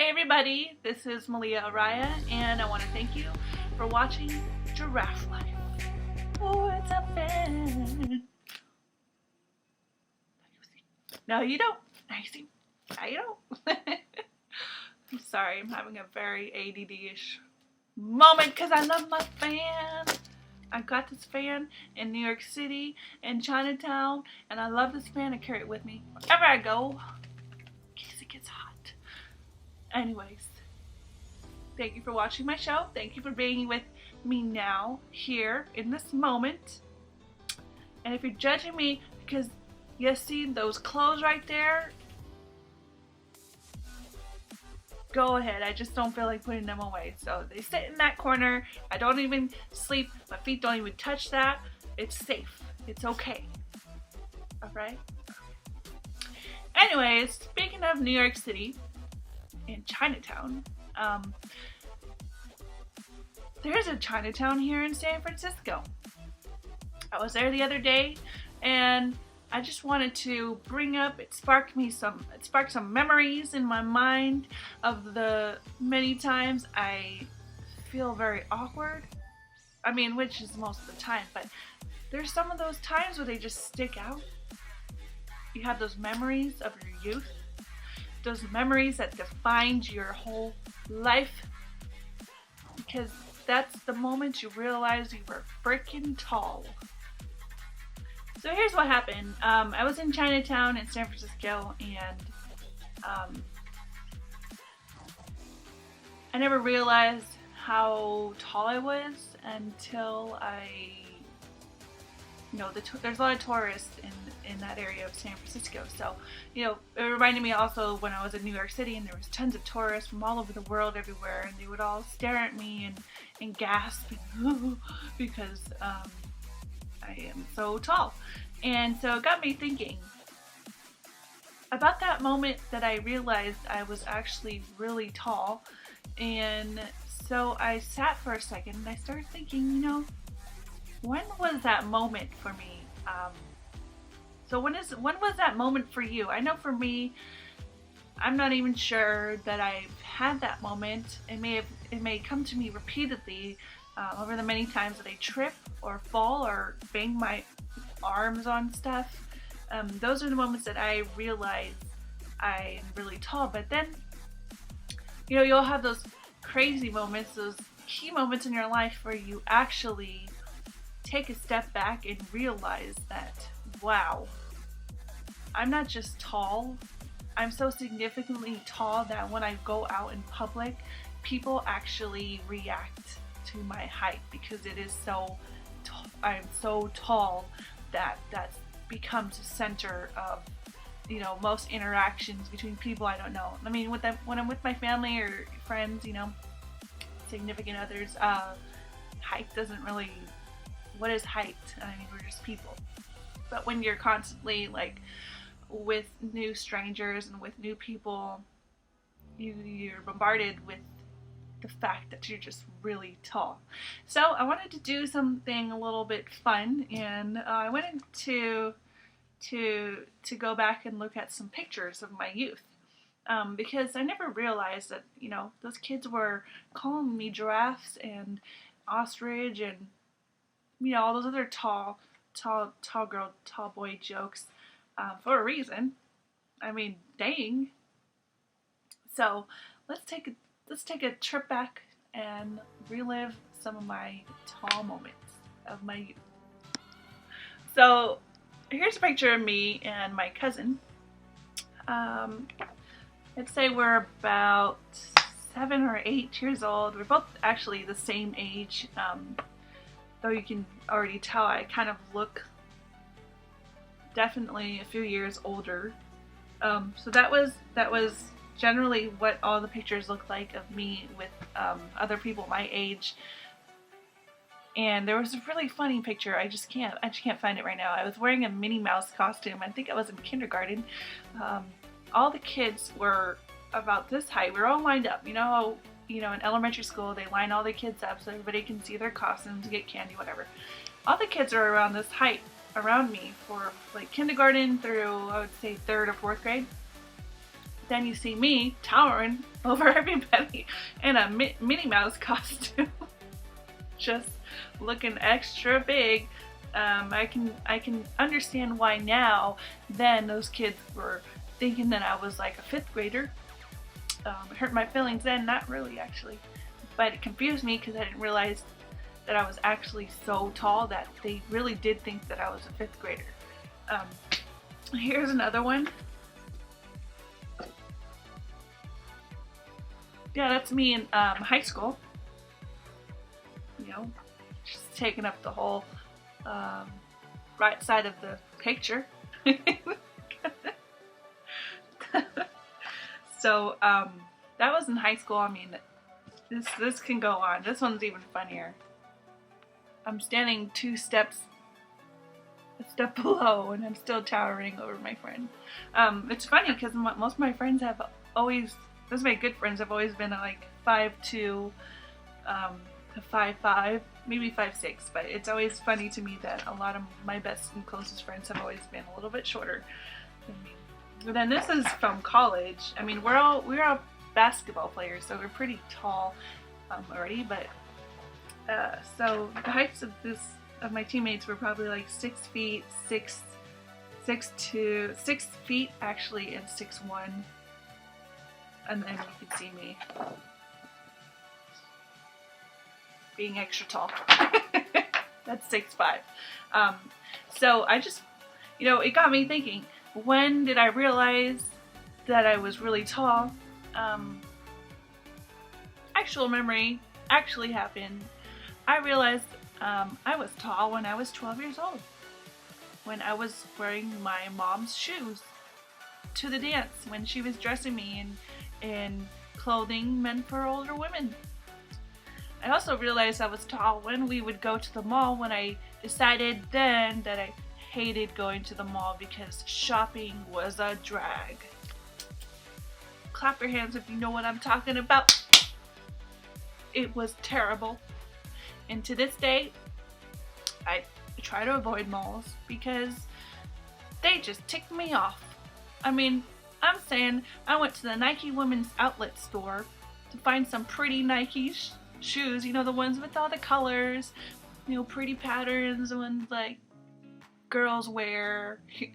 Hey everybody, this is Malia Araya, and I want to thank you for watching Giraffe Life. Oh, it's a fan. No, you don't. Now you see. Now you don't. I'm sorry, I'm having a very ADD-ish moment because I love my fan. I got this fan in New York City, in Chinatown, and I love this fan. I carry it with me wherever I go in case it gets hot. Anyways, thank you for watching my show. Thank you for being with me now, here, in this moment. And if you're judging me because you see those clothes right there, go ahead. I just don't feel like putting them away. So they sit in that corner. I don't even sleep. My feet don't even touch that. It's safe. It's okay. Alright? Anyways, speaking of New York City, in Chinatown, there's a Chinatown here in San Francisco. I was there the other day and I just wanted to bring up, it sparked some memories in my mind of the many times I feel very awkward. I mean, which is most of the time, but there's some of those times where they just stick out. You have those memories of your youth, those memories that defined your whole life, because that's the moment you realize you were freaking tall. So here's what happened. I was in Chinatown in San Francisco, and I never realized how tall I was until there's a lot of tourists in that area of San Francisco. So, it reminded me also when I was in New York City and there was tons of tourists from all over the world everywhere, and they would all stare at me and gasp because I am so tall. And so it got me thinking about that moment that I realized I was actually really tall. And so I sat for a second and I started thinking, when was that moment for me? So when was that moment for you? I know for me, I'm not even sure that I've had that moment. It may come to me repeatedly over the many times that I trip or fall or bang my arms on stuff. Those are the moments that I realize I'm really tall. But then, you'll have those crazy moments, those key moments in your life where you actually take a step back and realize that, wow, I'm not just tall, I'm so significantly tall that when I go out in public, people actually react to my height because it is I'm so tall that becomes the center of, most interactions between people I don't know. I mean, when I'm with my family or friends, significant others, height doesn't really, what is height? I mean, we're just people. But when you're constantly with new strangers and with new people, you're bombarded with the fact that you're just really tall. So I wanted to do something a little bit fun, and I wanted to go back and look at some pictures of my youth. Because I never realized that, those kids were calling me giraffes and ostrich and, all those other tall girl, tall boy jokes for a reason. I mean, dang. So let's take a trip back and relive some of my tall moments of my youth. So here's a picture of me and my cousin. I'd say we're about 7 or 8 years old. We're both actually the same age, though you can already tell I kind of look definitely a few years older. So that was generally what all the pictures look like of me with other people my age. And there was a really funny picture. I just can't find it right now. I was wearing a Minnie Mouse costume. I think I was in kindergarten. All the kids were about this height. We were all lined up. In elementary school, they line all the kids up so everybody can see their costumes, get candy, whatever. All the kids are around this height around me for kindergarten through, I would say, 3rd or 4th grade. Then you see me towering over everybody in a Minnie Mouse costume, just looking extra big. I can understand why now. Then those kids were thinking that I was like a fifth grader. It hurt my feelings then, not really actually, but it confused me because I didn't realize that I was actually so tall that they really did think that I was a fifth grader. Here's another one. Yeah, that's me in high school. You know, just taking up the whole right side of the picture. So that was in high school. I mean, this can go on. This one's even funnier. I'm standing a step below, and I'm still towering over my friend. It's funny because most of my friends have always, most of my good friends have always been like 5'2", to 5'5", maybe 5'6", but it's always funny to me that a lot of my best and closest friends have always been a little bit shorter than me. And then this is from college. I mean, we're all basketball players, so we're pretty tall already, but so the heights of my teammates were probably like 6 feet, 6 feet actually, and 6'1", and then you can see me being extra tall. That's 6'5". So I just, it got me thinking, when did I realize that I was really tall? Actual memory actually happened. I realized I was tall when I was 12 years old, when I was wearing my mom's shoes to the dance, when she was dressing me in clothing meant for older women. I also realized I was tall when we would go to the mall, when I decided then that I hated going to the mall because shopping was a drag. Clap your hands if you know what I'm talking about. It was terrible. And to this day, I try to avoid malls because they just tick me off. I mean, I'm saying I went to the Nike women's outlet store to find some pretty Nike shoes, the ones with all the colors, pretty patterns, the ones like girls wear. They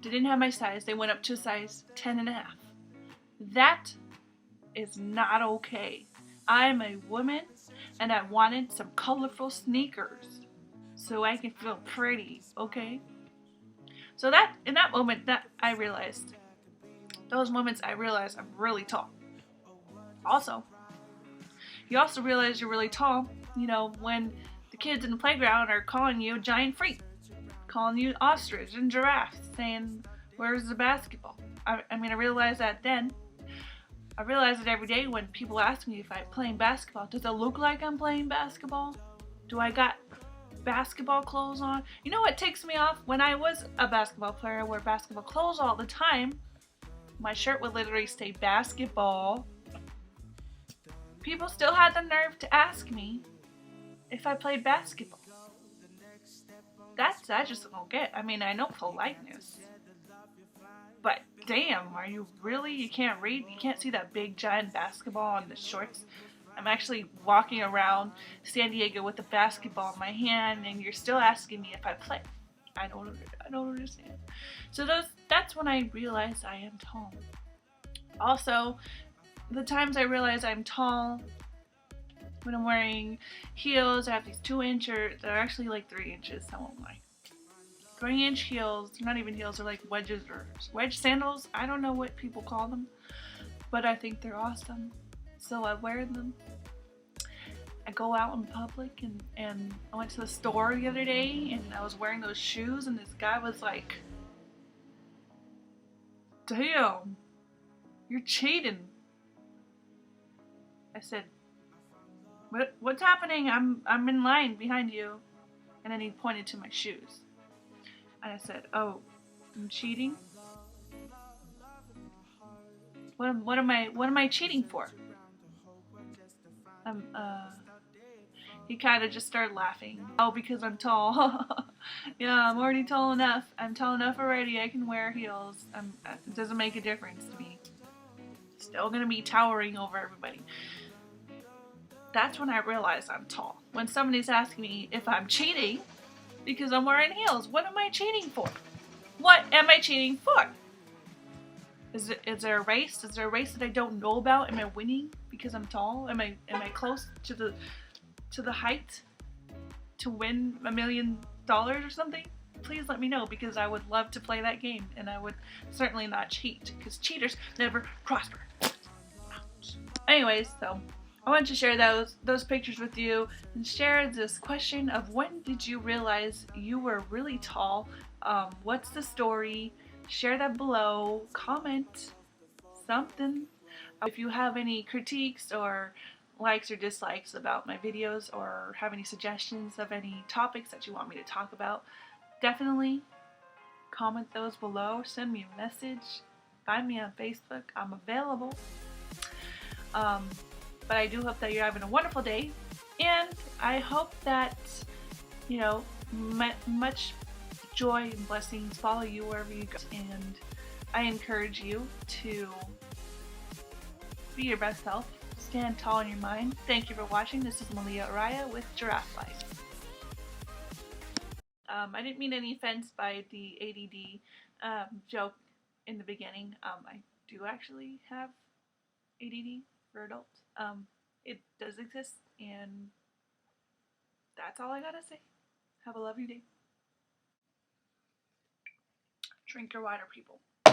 didn't have my size. They went up to a size 10.5. That is not okay. I'm a woman and I wanted some colorful sneakers so I can feel pretty, okay? So that, in that moment, those moments I realized I'm really tall. Also, you also realize you're really tall, when the kids in the playground are calling you a giant freak, calling you ostrich and giraffe, saying, where's the basketball? I realized that then. I realize it every day when people ask me if I'm playing basketball. Does it look like I'm playing basketball? Do I got basketball clothes on? You know what takes me off? When I was a basketball player, I wore basketball clothes all the time. My shirt would literally say basketball. People still had the nerve to ask me if I played basketball. I just don't get. I know politeness. But damn, are you really? You can't read? You can't see that big giant basketball on the shorts? I'm actually walking around San Diego with a basketball in my hand and you're still asking me if I play. I don't understand. So that's when I realized I am tall. Also, the times I realize I'm tall, when I'm wearing heels, I have these 2-inch, they're actually like 3 inches, I won't lie. 3-inch heels, they're not even heels, they're like wedges or wedge sandals. I don't know what people call them, but I think they're awesome. So I wear them. I go out in public and I went to the store the other day and I was wearing those shoes and this guy was like, damn, you're cheating. I said, what's happening? I'm in line behind you. And then he pointed to my shoes. And I said, oh, I'm cheating? What am I cheating for? he kind of just started laughing. Oh, because I'm tall. Yeah, I'm already tall enough. I'm tall enough already. I can wear heels. It doesn't make a difference to me. Still gonna be towering over everybody. That's when I realize I'm tall. When somebody's asking me if I'm cheating because I'm wearing heels. What am I cheating for? What am I cheating for? Is there a race? Is there a race that I don't know about? Am I winning because I'm tall? Am I close to the height to win $1 million or something? Please let me know, because I would love to play that game, and I would certainly not cheat, because cheaters never prosper. Ouch. Anyways, so I wanted to share those pictures with you and share this question of when did you realize you were really tall? What's the story? Share that below. Comment something. If you have any critiques or likes or dislikes about my videos, or have any suggestions of any topics that you want me to talk about, definitely comment those below. Send me a message. Find me on Facebook. I'm available. But I do hope that you're having a wonderful day, and I hope that, you know, much joy and blessings follow you wherever you go, and I encourage you to be your best self. Stand tall in your mind. Thank you for watching. This is Malia Araya with Giraffe Life. I didn't mean any offense by the ADD joke in the beginning. I do actually have ADD for adults. It does exist, and that's all I gotta say. Have a lovely day. Drink your water, people.